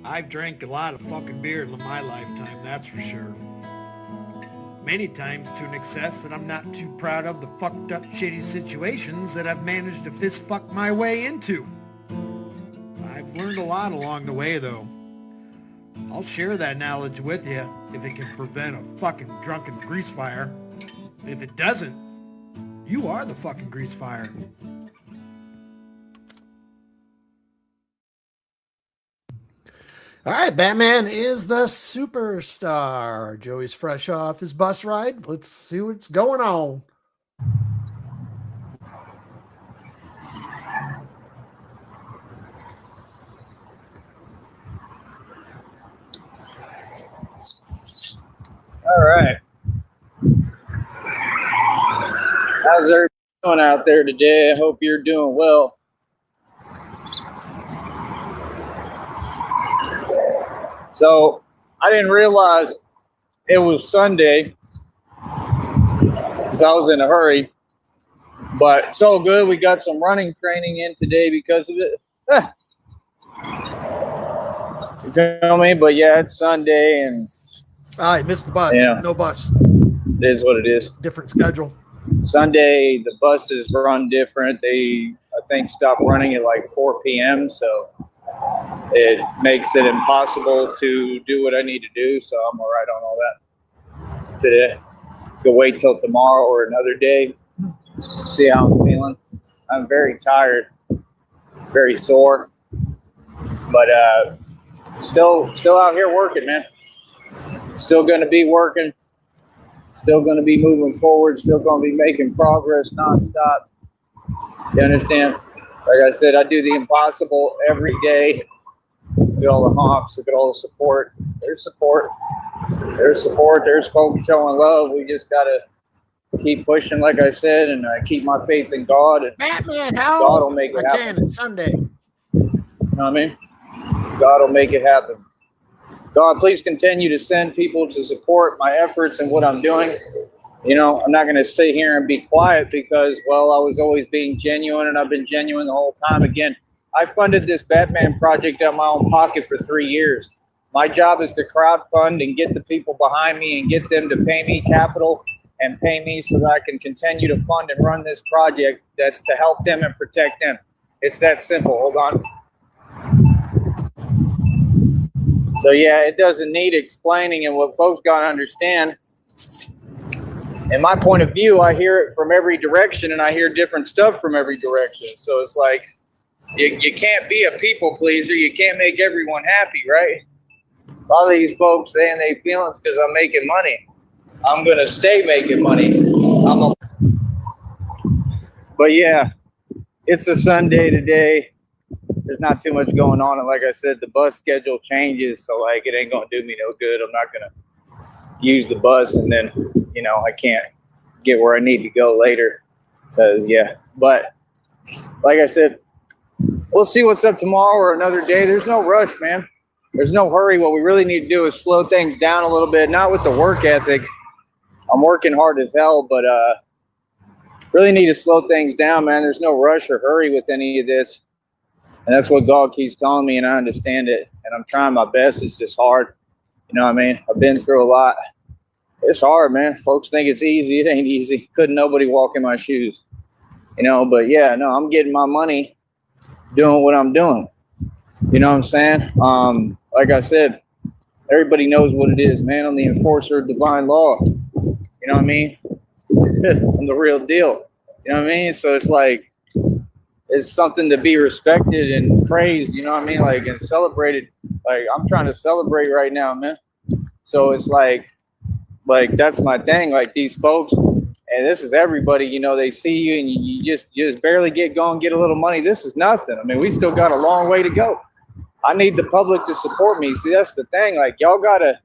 I've drank a lot of fucking beer in my lifetime, that's for sure. Many times to an excess that I'm not too proud of the fucked up shitty situations that I've managed to fist fuck my way into. I've learned a lot along the way though. I'll share that knowledge with you if it can prevent a fucking drunken grease fire. If it doesn't, you are the fucking grease fire. All right, Batman is the superstar. Joey's fresh off his bus ride. Let's see what's going on. All right. How's everybody doing out there today? I hope you're doing well. So I didn't realize it was Sunday because I was in a hurry, but so good. We got some running training in today because of it. You feel me? But yeah, it's Sunday and I missed the bus. Yeah. No bus. It is what it is. Different schedule. Sunday, the buses run different. They, I think, stop running at like 4 p.m. So it makes it impossible to do what I need to do. So I'm all right on all that today. Go wait till tomorrow or another day. See how I'm feeling. I'm very tired, very sore, but still out here working, man. Still going to be working. Still going to be moving forward. Still going to be making progress nonstop. You understand? Like I said, I do the impossible every day. Look at all the honks. Look at all the support. There's support. There's support. There's folks showing love. We just got to keep pushing, like I said, and keep my faith in God. And Batman, how? God will make it happen. It's Sunday. You know what I mean? God will make it happen. God, please continue to send people to support my efforts and what I'm doing. You know, I'm not going to sit here and be quiet because, well, I was always being genuine and I've been genuine the whole time. Again, I funded this Batman project out of my own pocket for 3 years. My job is to crowdfund and get the people behind me and get them to pay me capital and pay me so that I can continue to fund and run this project that's to help them and protect them. It's that simple. Hold on. So, yeah, it doesn't need explaining, and what folks got to understand, in my point of view, I hear it from every direction, and I hear different stuff from every direction. So it's like you can't be a people pleaser. You can't make everyone happy, right? A lot of these folks saying they feelings because I'm making money. I'm going to stay making money. But, yeah, it's a Sunday today. There's not too much going on. And like I said, the bus schedule changes. So, like, it ain't going to do me no good. I'm not going to use the bus and then, you know, I can't get where I need to go later. Because, yeah. But, like I said, we'll see what's up tomorrow or another day. There's no rush, man. There's no hurry. What we really need to do is slow things down a little bit. Not with the work ethic. I'm working hard as hell, but really need to slow things down, man. There's no rush or hurry with any of this. And that's what God keeps telling me, and I understand it. And I'm trying my best. It's just hard. You know what I mean? I've been through a lot. It's hard, man. Folks think it's easy. It ain't easy. Couldn't nobody walk in my shoes. You know, but yeah, no, I'm getting my money doing what I'm doing. You know what I'm saying? Like I said, everybody knows what it is, man. I'm the enforcer of divine law. You know what I mean? I'm the real deal. You know what I mean? So it's like, it's something to be respected and praised, you know what I mean? Like, and celebrated. Like, I'm trying to celebrate right now, man. So it's like that's my thing. Like, these folks, and this is everybody, you know, they see you and you just barely get going, get a little money. This is nothing. I mean, we still got a long way to go. I need the public to support me. See, that's the thing. Like, y'all gotta,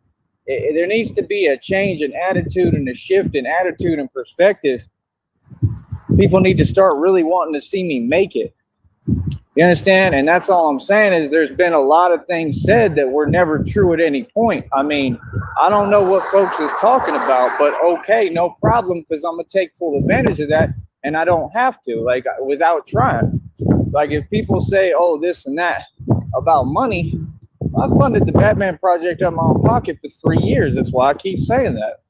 there needs to be a change in attitude and a shift in attitude and perspective. People need to start really wanting to see me make it. You understand? And that's all I'm saying is there's been a lot of things said that were never true at any point. I mean, I don't know what folks is talking about, but okay, no problem, because I'm going to take full advantage of that, and I don't have to, like, without trying. Like, if people say, oh, this and that about money, I funded the Batman project out of my own pocket for 3 years. That's why I keep saying that.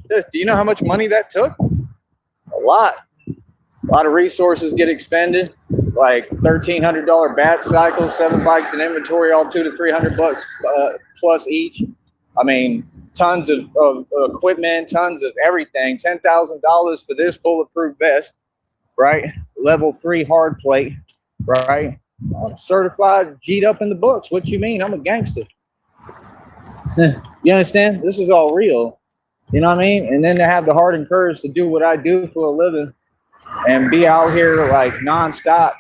Do you know how much money that took? A lot. A lot of resources get expended, like $1,300 bat cycles, 7 bikes in inventory, all $200 to $300 plus each. I mean, tons of equipment, tons of everything. $10,000 for this bulletproof vest, right? Level 3 hard plate, right? I'm certified, G'd up in the books. What you mean? I'm a gangster. You understand? This is all real. You know what I mean? And then to have the heart and courage to do what I do for a living and be out here like nonstop.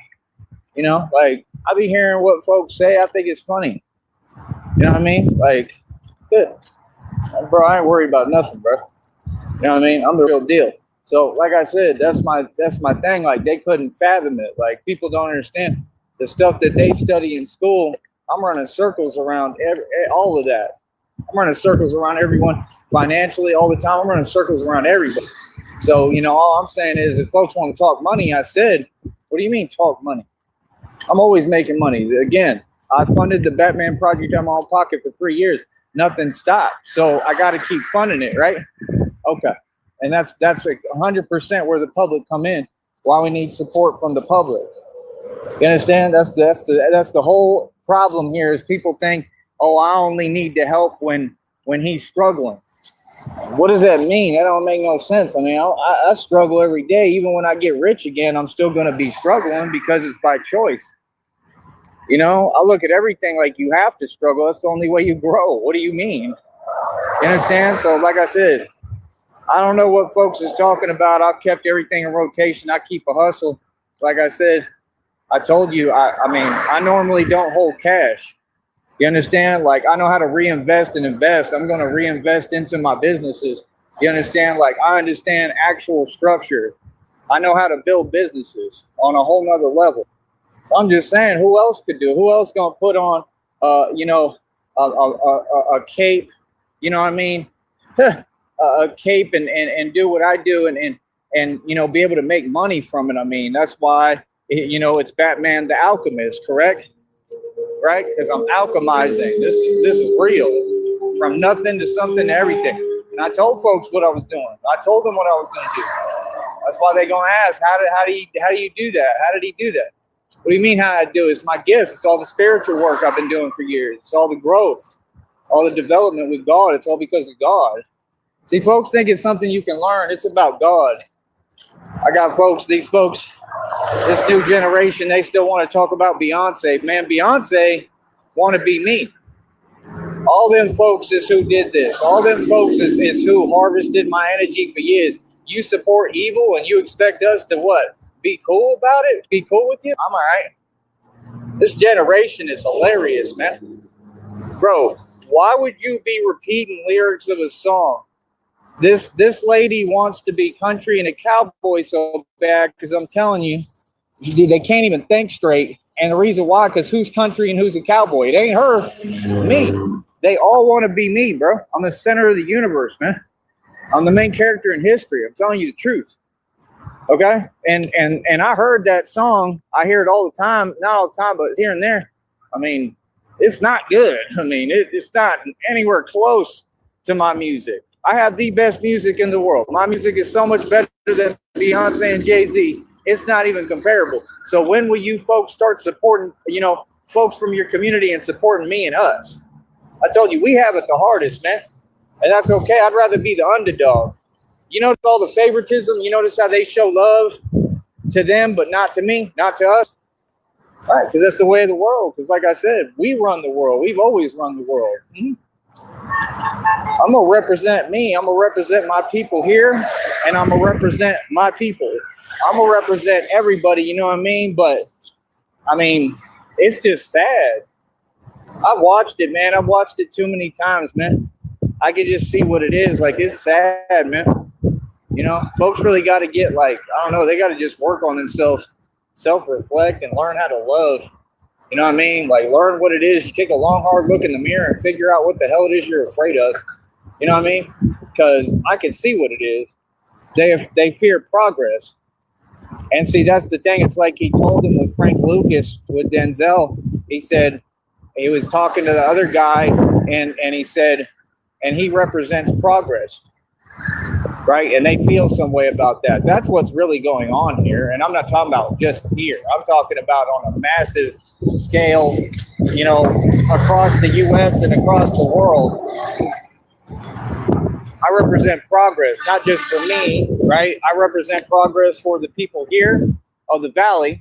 You know, like I be hearing what folks say. I think it's funny. You know what I mean? Like, good. Bro, I ain't worried about nothing, bro. You know what I mean? I'm the real deal. So, like I said, that's my thing. Like, they couldn't fathom it. Like, people don't understand the stuff that they study in school. I'm running circles around all of that. I'm running circles around everyone financially all the time. I'm running circles around everybody. So, you know, all I'm saying is if folks want to talk money, I said, what do you mean talk money? I'm always making money. Again, I funded the Batman project out of my own pocket for 3 years. Nothing stopped. So I got to keep funding it, right? Okay. And that's like 100% where the public come in. Why we need support from the public. You understand? That's the whole problem here is people think, oh, I only need to help when he's struggling. What does that mean? That don't make no sense. I mean, I struggle every day. Even when I get rich again, I'm still going to be struggling because it's by choice. You know, I look at everything like you have to struggle. That's the only way you grow. What do you mean? You understand? So like I said, I don't know what folks is talking about. I've kept everything in rotation. I keep a hustle. Like I said, I told you, I mean, I normally don't hold cash. You understand? Like, I know how to reinvest and invest. I'm going to reinvest into my businesses. You understand? Like, I understand actual structure. I know how to build businesses on a whole nother level. So I'm just saying, who else could do it? Who else going to put on, you know, a cape, you know what I mean? A cape and do what I do and, you know, be able to make money from it. I mean, that's why, you know, it's Batman the Alchemist, correct? Right? Because I'm alchemizing. This is real. From nothing to something to everything. And I told folks what I was doing. I told them what I was going to do. That's why they're going to ask, how do you do that? How did he do that? What do you mean how I do it? It's my gifts. It's all the spiritual work I've been doing for years. It's all the growth, all the development with God. It's all because of God. See, folks think it's something you can learn. It's about God. I got folks, these folks, this new generation, they still want to talk about Beyonce. Man, Beyonce want to be me. All them folks is who did this. All them folks is who harvested my energy for years. You support evil and you expect us to what? Be cool about it? Be cool with you? I'm all right. This generation is hilarious, man. Bro, why would you be repeating lyrics of a song? This lady wants to be country and a cowboy so bad because I'm telling you, they can't even think straight. And the reason why, because who's country and who's a cowboy? It ain't her, me. They all want to be me, bro. I'm the center of the universe, man. I'm the main character in history. I'm telling you the truth. Okay? And I heard that song. I hear it all the time. Not all the time, but here and there. I mean, it's not good. I mean, it's not anywhere close to my music. I have the best music in the world. My music is so much better than Beyonce and Jay-Z. It's not even comparable. So when will you folks start supporting, you know, folks from your community and supporting me and us? I told you, we have it the hardest, man. And that's okay. I'd rather be the underdog. You notice all the favoritism? You notice how they show love to them, but not to me, not to us? All right, because that's the way of the world. Because like I said, we run the world. We've always run the world. Mm-hmm. I'm going to represent me. I'm going to represent my people here, and I'm going to represent my people. I'm going to represent everybody, you know what I mean? But, I mean, it's just sad. I've watched it, man. I've watched it too many times, man. I can just see what it is. Like, it's sad, man. You know, folks really got to get, like, I don't know, they got to just work on themselves, self-reflect, and learn how to love. You know what I mean? Like, learn what it is. You take a long, hard look in the mirror and figure out what the hell it is you're afraid of. You know what I mean? Because I can see what it is. They fear progress. And see, that's the thing. It's like he told him with Frank Lucas, with Denzel. He said, he was talking to the other guy, and he said, and he represents progress, right? And they feel some way about that. That's what's really going on here. And I'm not talking about just here. I'm talking about on a massive scale, you know, across the U.S. and across the world. I represent progress, not just for me, right? I represent progress for the people here of the valley,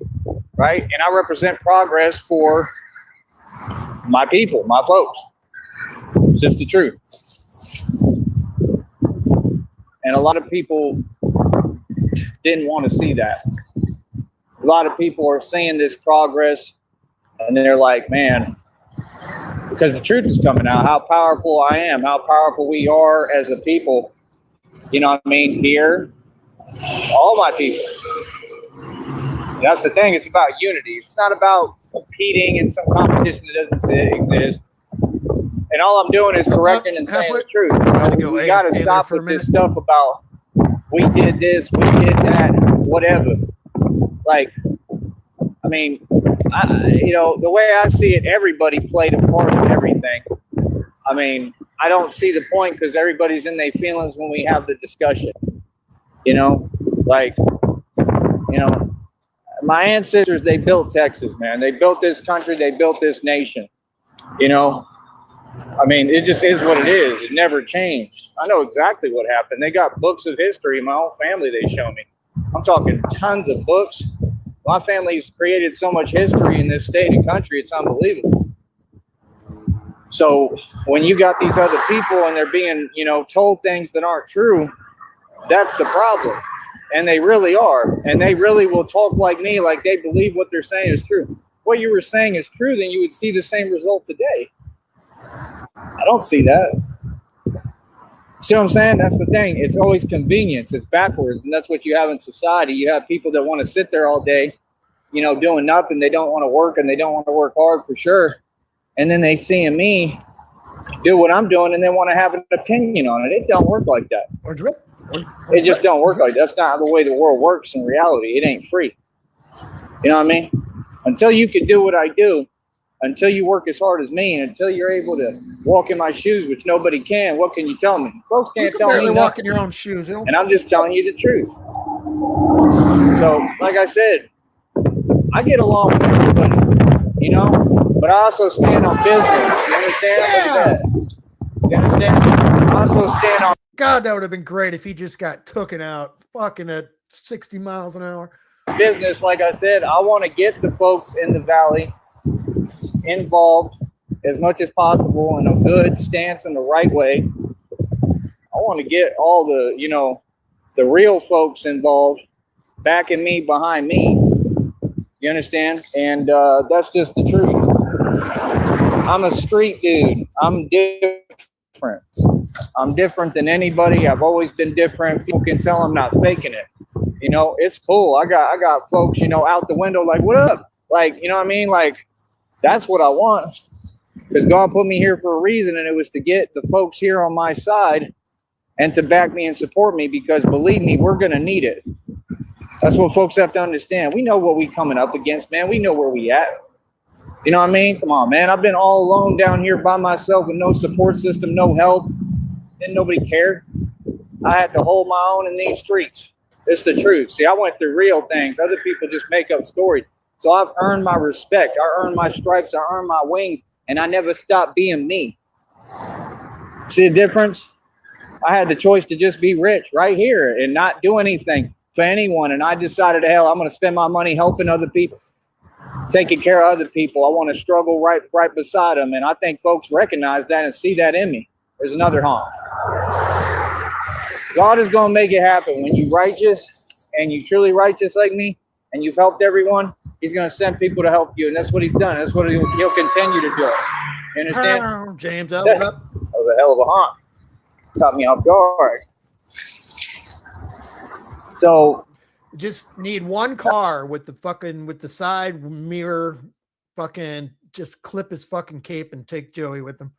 right? And I represent progress for my people, my folks. It's just the truth. And a lot of people didn't want to see that. A lot of people are seeing this progress, and they're like, man, because the truth is coming out, how powerful I am, how powerful we are as a people. You know what I mean? Here, all my people. That's the thing. It's about unity. It's not about competing in some competition that doesn't exist. And all I'm doing is correcting and saying the truth. You know, we got to stop with this stuff about we did this, we did that, whatever. Like, I mean, you know, the way I see it, everybody played a part in everything. I mean, I don't see the point because everybody's in their feelings when we have the discussion. You know, like, you know, my ancestors, they built Texas, man. They built this country. They built this nation. You know, I mean, it just is what it is. It never changed. I know exactly what happened. They got books of history. My own family, they show me. I'm talking tons of books. My family's created so much history in this state and country, it's unbelievable. So when you got these other people and they're being, you know, told things that aren't true, that's the problem. And they really are. And they really will talk like me, like they believe what they're saying is true. What you were saying is true, then you would see the same result today. I don't see that. See what I'm saying? That's the thing. It's always convenience. It's backwards. And that's what you have in society. You have people that want to sit there all day, you know, doing nothing. They don't want to work, and they don't want to work hard for sure. And then they see me do what I'm doing, and they want to have an opinion on it. It don't work like that. It just don't work like that. That's not the way the world works in reality. It ain't free. You know what I mean? Until you can do what I do, until you work as hard as me, and until you're able to walk in my shoes, which nobody can, what can you tell me? Folks can't tell me nothing. Walk in your own shoes. And I'm just telling you the truth. So, like I said, I get along with everybody, you know, but I also stand on business. You understand? Yeah. You understand? I also stand on. God, that would have been great if he just got taken out fucking at 60 miles an hour. Business, like I said, I want to get the folks in the valley involved as much as possible in a good stance in the right way. I want to get all the, you know, the real folks involved, backing me, behind me. You understand? And that's just the truth. I'm a street dude. I'm different. I'm different than anybody. I've always been different. People can tell I'm not faking it. You know, it's cool. I got folks, you know, out the window like, what up? Like, you know what I mean? Like, that's what I want, because God put me here for a reason, and it was to get the folks here on my side and to back me and support me, because believe me, we're going to need it. That's what folks have to understand. We know what we coming up against, man. We know where we at. You know what I mean? Come on, man. I've been all alone down here by myself with no support system, no help. Didn't nobody care. I had to hold my own in these streets. It's the truth. See, I went through real things. Other people just make up stories. So I've earned my respect. I earned my stripes. I earned my wings. And I never stopped being me. See the difference? I had the choice to just be rich right here and not do anything for anyone. And I decided, hell, I'm going to spend my money helping other people, taking care of other people. I want to struggle right beside them. And I think folks recognize that and see that in me. There's another honk. God is going to make it happen. When you're righteous and you truly righteous like me and you've helped everyone, he's going to send people to help you. And that's what he's done. That's what he'll continue to do. You understand? James, that was a hell of a honk. Caught me off guard. So just need one car with the side mirror, fucking just clip his fucking cape and take Joey with him.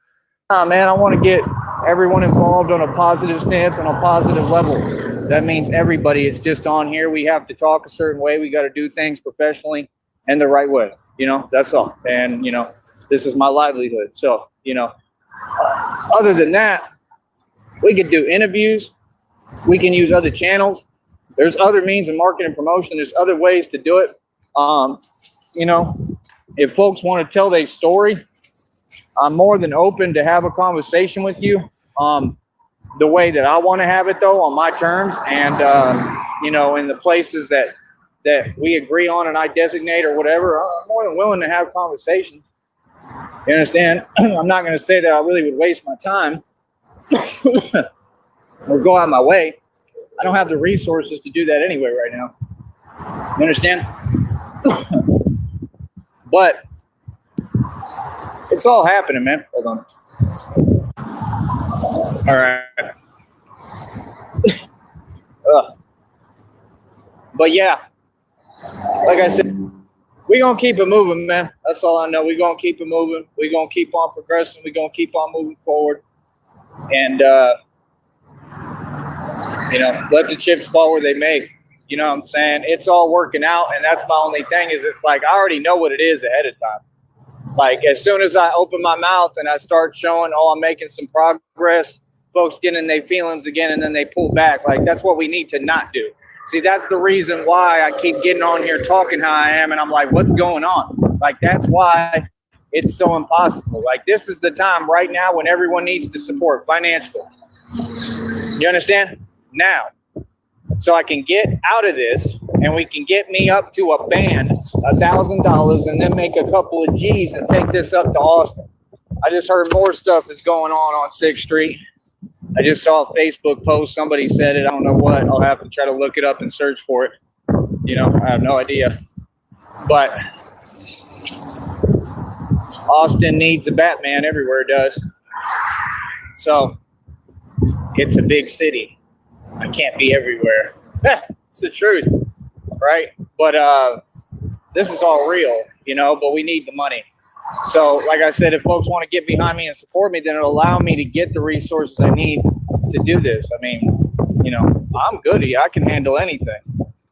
Man, I want to get everyone involved on a positive stance, on a positive level. That means everybody. It's just on here. We have to talk a certain way. We got to do things professionally and the right way. You know, that's all. And, you know, This is my livelihood. So, you know, other than that, we could do interviews. We can use other channels. There's other means of marketing and promotion. There's other ways to do it. You know, if folks want to tell their story, I'm more than open to have a conversation with you. The way that I want to have it, though, on my terms, and you know, in the places that we agree on and I designate or whatever, I'm more than willing to have conversations. You understand? I'm not going to say that I really would waste my time or go out of my way. I don't have the resources to do that anyway right now. You understand? But it's all happening, man. Hold on. All right. But yeah, like I said, we're going to keep it moving, man. That's all I know. We're going to keep it moving. We're going to keep on progressing. We're going to keep on moving forward. And, you know, let the chips fall where they may. You know what I'm saying? It's all working out. And that's my only thing is it's like I already know what it is ahead of time. Like as soon as I open my mouth and I start showing, oh, I'm making some progress, folks get in their feelings again and then they pull back. Like that's what we need to not do. See, that's the reason why I keep getting on here talking how I am. And I'm like, what's going on? Like, that's why it's so impossible. Like, this is the time right now when everyone needs to support financially. You understand? Now, so I can get out of this and we can get me up to a band, $1,000, and then make a couple of G's and take this up to Austin. I just heard more stuff is going on 6th Street. I just saw a Facebook post. Somebody said it. I don't know what. I'll have to try to look it up and search for it. You know, I have no idea. But Austin needs a Batman. Everywhere it does. So it's a big city. I can't be everywhere. It's the truth, right? But this is all real, you know, but we need the money. So, like I said, if folks want to get behind me and support me, then it'll allow me to get the resources I need to do this. I mean, you know, I'm goody. I can handle anything.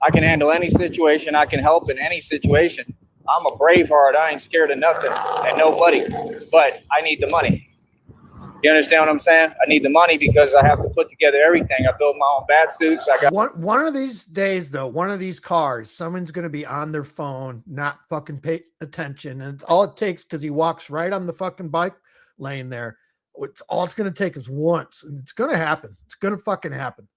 I can handle any situation. I can help in any situation. I'm a Braveheart. I ain't scared of nothing and nobody, but I need the money. You understand what I'm saying? I need the money because I have to put together everything. I build my own bat suits. I got one of these days, though, one of these cars, someone's going to be on their phone, not fucking pay attention. And all it takes, because he walks right on the fucking bike lane there. All it's going to take is once, and it's going to happen. It's going to fucking happen.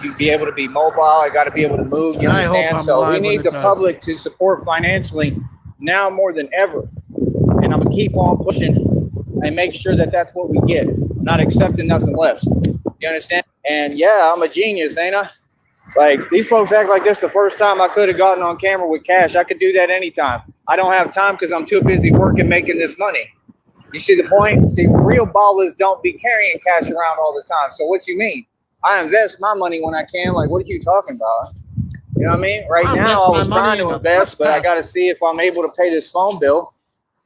You be able to be mobile. I got to be able to move. You understand? So we need the public to support financially now more than ever. And I'm going to keep on pushing and make sure that that's what we get. I'm not accepting nothing less. You understand? And yeah, I'm a genius, ain't I? Like, these folks act like this the first time I could have gotten on camera with cash. I could do that anytime. I don't have time because I'm too busy working, making this money. You see the point? See, real ballers don't be carrying cash around all the time. So what you mean? I invest my money when I can. Like, what are you talking about? You know what I mean? Right now, I was trying to invest, but I got to see if I'm able to pay this phone bill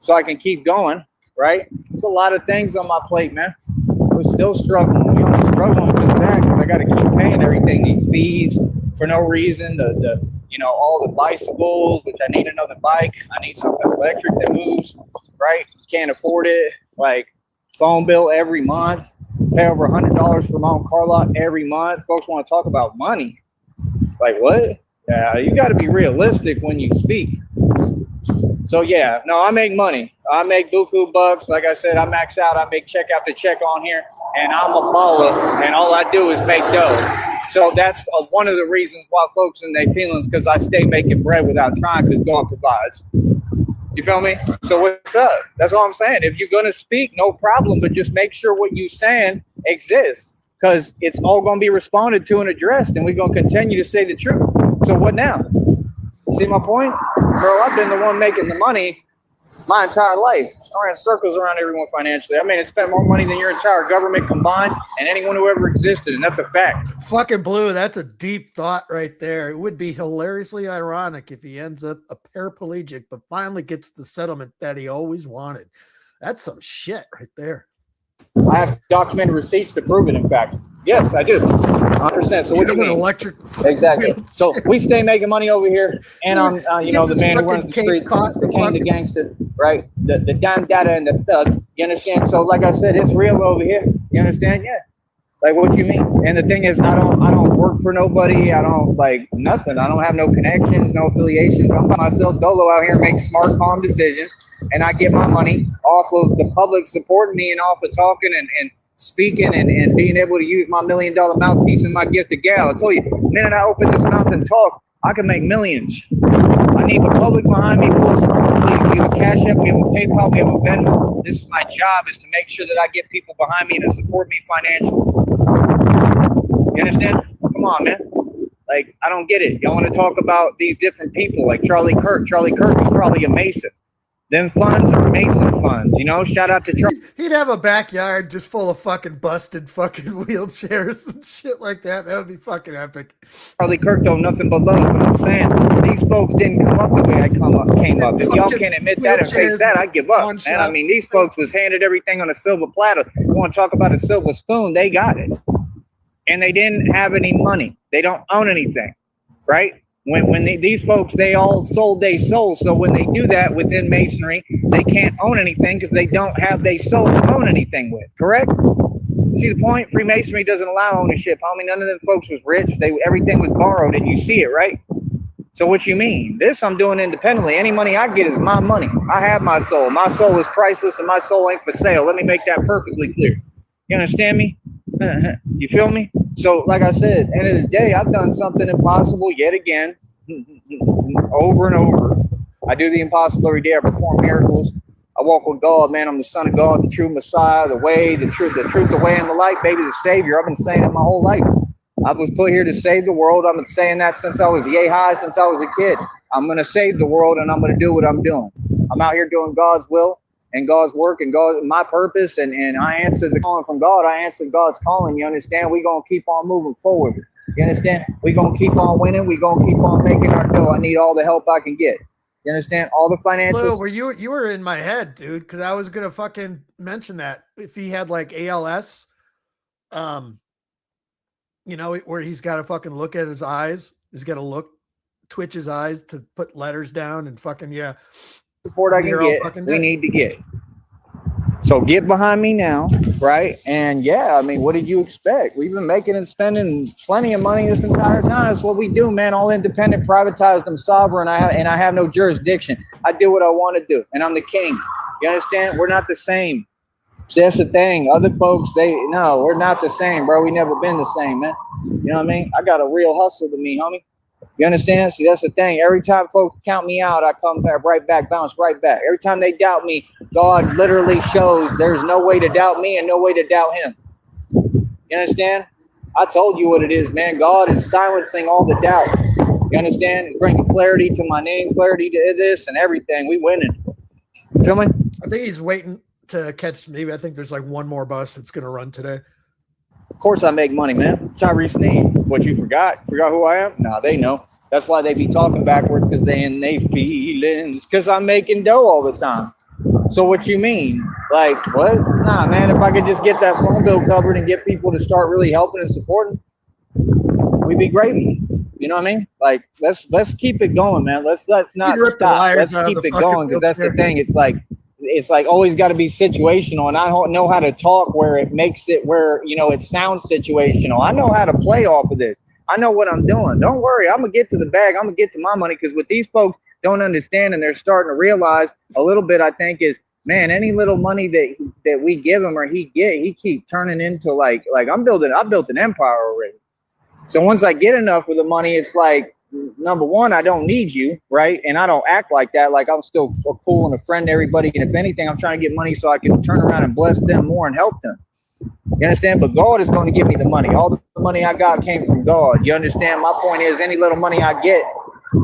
so I can keep going. Right? There's a lot of things on my plate, man. We're still struggling. We're only struggling because of that, because I got to keep paying everything, these fees for no reason. The you know, all the bicycles, which I need another bike. I need something electric that moves, right? Can't afford it. Like, phone bill every month. Pay over $100 for my own car lot every month. Folks want to talk about money. Like, what? Yeah, you got to be realistic when you speak. So yeah, no, I make money. I make buku bucks. Like I said, I max out. I make check after check on here, and I'm a baller. And all I do is make dough. So that's one of the reasons why folks in their feelings, because I stay making bread without trying, because God provides. You feel me? So what's up? That's all I'm saying. If you're gonna speak, no problem, but just make sure what you're saying exists, because it's all gonna be responded to and addressed, and we're gonna continue to say the truth. So what now? See my point? Bro, I've been the one making the money my entire life. I ran circles around everyone financially. I mean, I spent more money than your entire government combined and anyone who ever existed, and that's a fact. Fucking Blue, that's a deep thought right there. It would be hilariously ironic if he ends up a paraplegic, but finally gets the settlement that he always wanted. That's some shit right there. I have documented receipts to prove it, in fact. Yes, I do. 100%. So what do you mean? Electric exactly. So we stay making money over here, and I'm, you know, the man who runs the streets, the king, the gangster, right? The dime data and the thug. You understand? So like I said, it's real over here. You understand? Yeah. Like, what you mean? And the thing is, I don't work for nobody. I don't like nothing. I don't have no connections, no affiliations. I'm by myself, dolo out here, make smart, calm decisions, and I get my money off of the public supporting me and off of talking and speaking and being able to use my $1 million mouthpiece and my gift of gal. I told you, the minute I open this mouth and talk, I can make millions. I need the public behind me, full support. We have a Cashapp, we have a PayPal, we have a Venmo. This is my job, is to make sure that I get people behind me to support me financially. You understand? Come on, man. Like, I don't get it. Y'all want to talk about these different people like Charlie Kirk. Charlie Kirk was probably a Mason. Them funds are Mason funds, you know? Shout out to Charlie. He'd have a backyard just full of fucking busted fucking wheelchairs and shit like that. That would be fucking epic. Charlie Kirk don't nothing but love. But I'm saying, these folks didn't come up the way I came up. If y'all can't admit that and face that, I give up. And I mean, these folks was handed everything on a silver platter. You want to talk about a silver spoon? They got it. And they didn't have any money. They don't own anything, right? When these folks, they all sold their soul. So when they do that within Masonry, they can't own anything because they don't have their soul to own anything with, correct? See the point? Freemasonry doesn't allow ownership, homie. None of them folks was rich. Everything was borrowed, and you see it, right? So what you mean? This I'm doing independently. Any money I get is my money. I have my soul. My soul is priceless, and my soul ain't for sale. Let me make that perfectly clear. You understand me? You feel me? So, like I said, end of the day, I've done something impossible yet again, over and over. I do the impossible every day. I perform miracles. I walk with God, man. I'm the Son of God, the true Messiah, the way, the truth, the way, and the light, baby, the Savior. I've been saying it my whole life. I was put here to save the world. I've been saying that since I was yay high, since I was a kid. I'm going to save the world, and I'm going to do what I'm doing. I'm out here doing God's will and God's work and God, my purpose, and I answered the calling from God. I answered God's calling. You understand? We're going to keep on moving forward. You understand? We're going to keep on winning. We're going to keep on making our dough. I need all the help I can get. You understand? All the financial. Well, you were in my head, dude, because I was going to fucking mention that if he had like ALS, you know, where he's got to fucking look at his eyes. He's got to twitch his eyes to put letters down and fucking, yeah. Support I can get, we need to get. So get behind me now, right? And yeah, I mean, what did you expect? We've been making and spending plenty of money this entire time. That's what we do, man. All independent, privatized, I'm sovereign. I have no jurisdiction. I do what I want to do, and I'm the king. You understand? We're not the same. See, that's the thing. Other folks, no, we're not the same, bro. We never been the same, man. You know what I mean? I got a real hustle to me, homie. You understand? See, that's the thing. Every time folks count me out, I come back right back, bounce right back. Every time they doubt me, God literally shows there's no way to doubt me and no way to doubt him. You understand? I told you what it is, man. God is silencing all the doubt. You understand? He's bringing clarity to my name, clarity to this and everything. We winning. Feel me? I think he's waiting to catch me. I think there's like one more bus that's going to run today. Of course I make money, man. Tyree Sned. What, you forgot? Forgot who I am? Nah, they know. That's why they be talking backwards, because they in they feelings. Because I'm making dough all the time. So what you mean? Like, what? Nah, man, if I could just get that phone bill covered and get people to start really helping and supporting, we'd be gravy. You know what I mean? Like, let's keep it going, man. Let's not stop. Let's keep it going, because that's the thing. It's like always got to be situational, and I don't know how to talk where it makes it where, you know, it sounds situational. I know how to play off of this. I know what I'm doing. Don't worry. I'm going to get to the bag. I'm going to get to my money, because what these folks don't understand, and they're starting to realize a little bit, I think, is, man, any little money that we give him or he keep turning into like I built an empire already. So once I get enough of the money, it's like, number one, I don't need you, right? And I don't act like that. Like, I'm still cool and a friend to everybody. And if anything, I'm trying to get money so I can turn around and bless them more and help them. You understand? But God is going to give me the money. All the money I got came from God. You understand? My point is, any little money I get,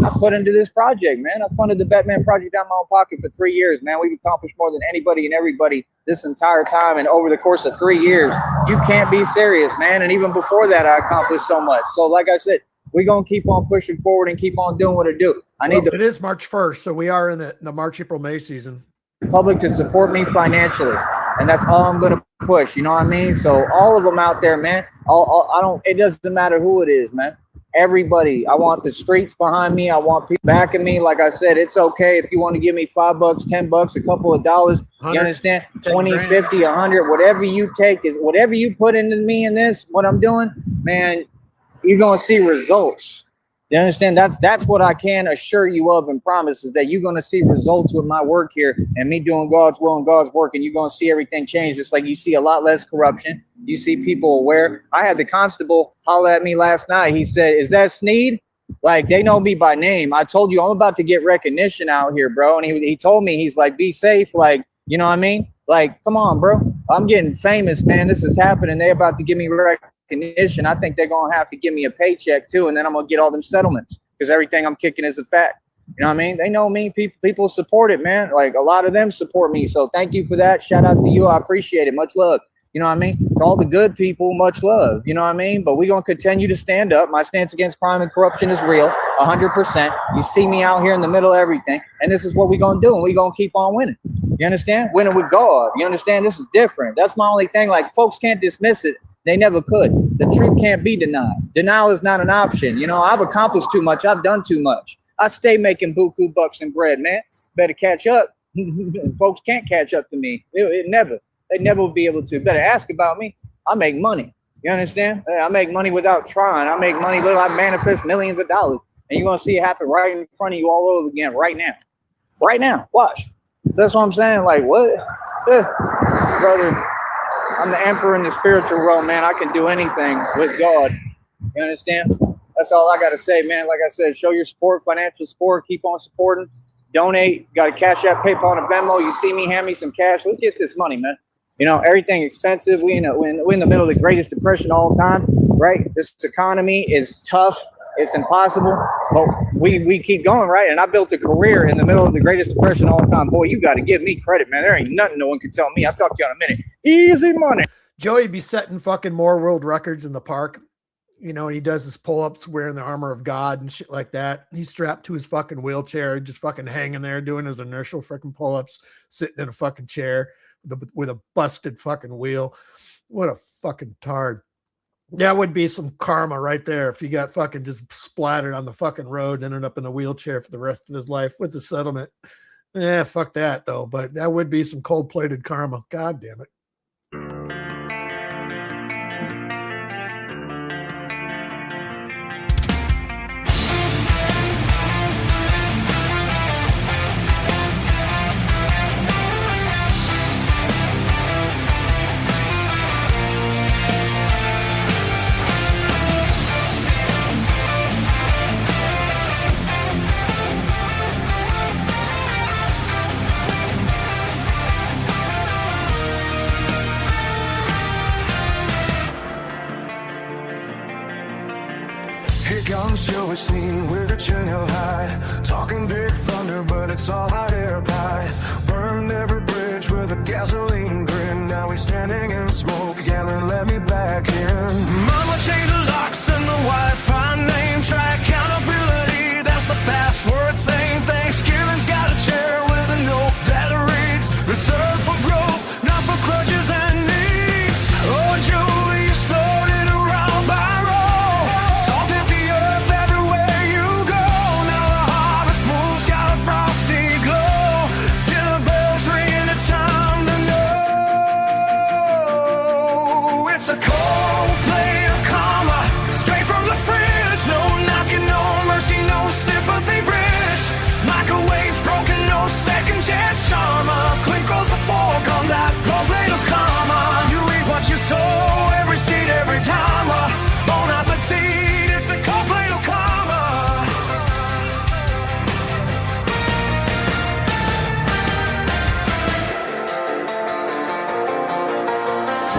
I put into this project, man. I funded the Batman project out of my own pocket for 3 years, man. We've accomplished more than anybody and everybody this entire time. And over the course of 3 years, you can't be serious, man. And even before that, I accomplished so much. So like I said, we're going to keep on pushing forward and keep on doing what it do. It is March 1st, so we are in the March, April, May season. Public to support me financially, and that's all I'm going to push. You know what I mean? So all of them out there, man. It doesn't matter who it is, man. everybody. I want the streets behind me. I want people backing me. Like I said, it's okay if you want to give me $5, $10, a couple of dollars. You understand? 20, 50, 100, whatever you take is whatever you put into me in this, what I'm doing, man, you're going to see results. You understand? That's what I can assure you of and promise is that you're going to see results with my work here and me doing God's will and God's work. And you're going to see everything change. Just like you see a lot less corruption. You see people aware. I had the constable holler at me last night. He said, "Is that Sned?" Like, they know me by name. I told you I'm about to get recognition out here, bro. And he told me, he's like, "Be safe." Like, you know what I mean? Like, come on, bro. I'm getting famous, man. This is happening. They're about to give me recognition. I think they're going to have to give me a paycheck too. And then I'm going to get all them settlements because everything I'm kicking is a fact. You know what I mean? They know me. People support it, man. Like, a lot of them support me. So thank you for that. Shout out to you. I appreciate it. Much love. You know what I mean? To all the good people, much love. You know what I mean? But we're going to continue to stand up. My stance against crime and corruption is real, 100%. You see me out here in the middle of everything. And this is what we're going to do. And we're going to keep on winning. You understand? Winning with God. You understand? This is different. That's my only thing. Like, folks can't dismiss it. They never could. The truth can't be denied. Denial is not an option. You know, I've accomplished too much. I've done too much. I stay making buku bucks and bread, man. Better catch up. Folks can't catch up to me. It never. They never will be able to. Better ask about me. I make money. You understand? I make money without trying. I make money little. I manifest millions of dollars. And you're going to see it happen right in front of you all over again right now. Right now. Watch. That's what I'm saying. Like, what? Brother, I'm the emperor in the spiritual realm, man. I can do anything with God. You understand? That's all I got to say, man. Like I said, show your support, financial support. Keep on supporting. Donate. Got a Cashapp, PayPal, and a Venmo. You see me, hand me some cash. Let's get this money, man. You know, everything expensive. We in the middle of the greatest depression all the time, right? This economy is tough. It's impossible, but we keep going, right? And I built a career in the middle of the greatest depression all the time. Boy, you got to give me credit, man. There ain't nothing no one can tell me. I'll talk to you in a minute. Easy money. Joey be setting fucking more world records in the park. You know, and he does his pull-ups wearing the armor of God and shit like that. He's strapped to his fucking wheelchair, just fucking hanging there doing his inertial fucking pull-ups, sitting in a fucking chair with a busted fucking wheel. What a fucking tard. That would be some karma right there if he got fucking just splattered on the fucking road and ended up in a wheelchair for the rest of his life with the settlement. Yeah, fuck that though. But that would be some cold-plated karma. God damn it. Show a scene, we're at chin held high, talking big thunder, but it's all hot air pie. Burned every bridge with a gasoline grin. Now we're standing in smoke, yelling, "Let me back in." Mama changed the locks and the Wi-Fi name. Try accountability, that's the password. Same Thanksgiving's got a chair with a note that reads, "Reserved for growth, not for crutches and needs." Oh, Joey, you sold it around by roll. Salt at the earth everywhere you go. Now the harvest moon's got a frosty glow. Dinner bells ringing, it's time to know. It's a cold play of karma, straight from the fridge. No knocking, no mercy, no sympathy bridge. Microwave broken, no second chance charma. Clink goes the fork on that cold plate of karma. You reap what you sow, every seed, every time. Bon appetit, it's a cold plate of karma.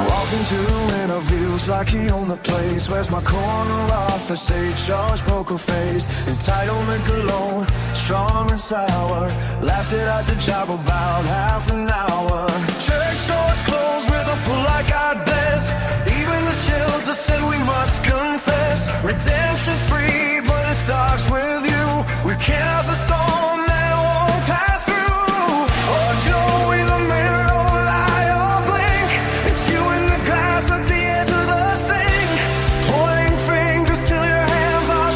Walked into interviews like he owned the place. Where's my corner office? HR's poker face. Entitlement cologne, strong and sour. Lasted at the job about half an hour. Church doors closed with a polite God bless. Even the shelter said we must confess. Redemption's free, but it starts with you. We can't house a storm that won't pass through. Oh, Joey, the mirror, oh, lie or blink. It's you in the glass at the edge of the sink. Pointing fingers till your hands are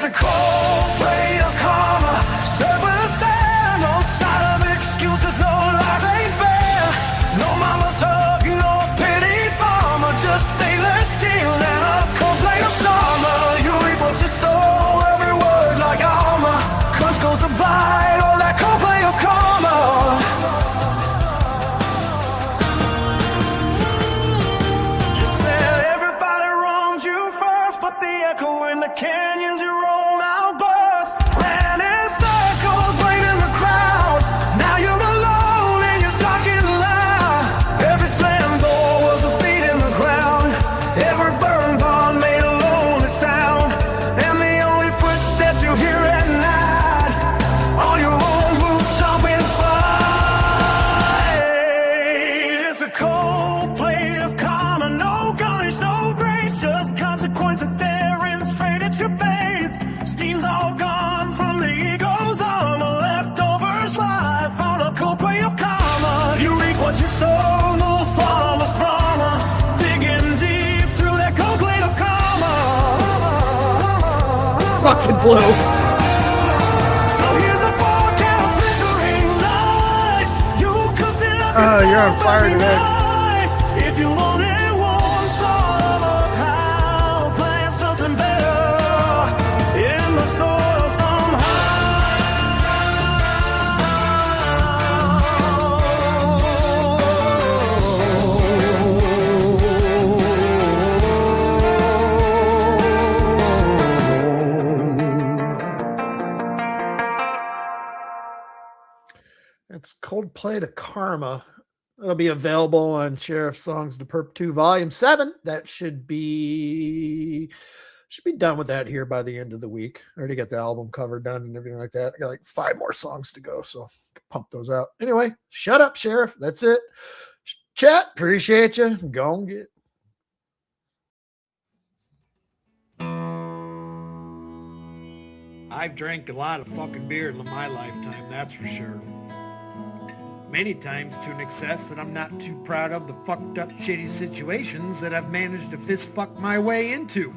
It's a cold plate of karma. Serve with a stand on side of excuses. No life ain't fair. No mama's hug, no pity farmer. Just stainless steel and a cold plate of summer. You reap what you sow, every word like armor. Crunch goes a bite, or that cold plate of karma. You said everybody wronged you first, but the echo in the canyons you roll now burst. Ran in circles, blaming the crowd. Now you're alone and you're talking loud. Every slam door was a beat in the ground. Every burn barn made a lonely sound. And the only footsteps you hear at night are your own boots stomping fight. It's a cold plate of karma. No garnish, no grace, just consequences staring straight at your face. Steam's all gone from the ego's armor. Leftovers life on a cold plate of karma. You reap what you sow, no farmer's drama. Digging deep through that cold plate of karma. Fucking blue. So here's a fork and a flickering light. You cooked it up Oh, you're on fire every today. night. If you want it warm, start up how. Plant something better in the soil It's Cold Plate of Karma. It'll be available on Sheriff Songs to Perp 2 Volume 7. That should be done with that here by the end of the week. I already got the album cover done and everything like that. I got like 5 more songs to go, so pump those out. Anyway, shut up, Sheriff. That's it. Chat, appreciate you. Go and get. I've drank a lot of fucking beer in my lifetime, that's for sure. Many times to an excess that I'm not too proud of the fucked up shitty situations that I've managed to fist fuck my way into.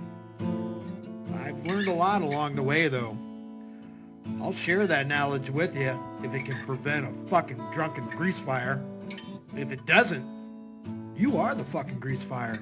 I've learned a lot along the way though. I'll share that knowledge with you if it can prevent a fucking drunken grease fire. If it doesn't, you are the fucking grease fire.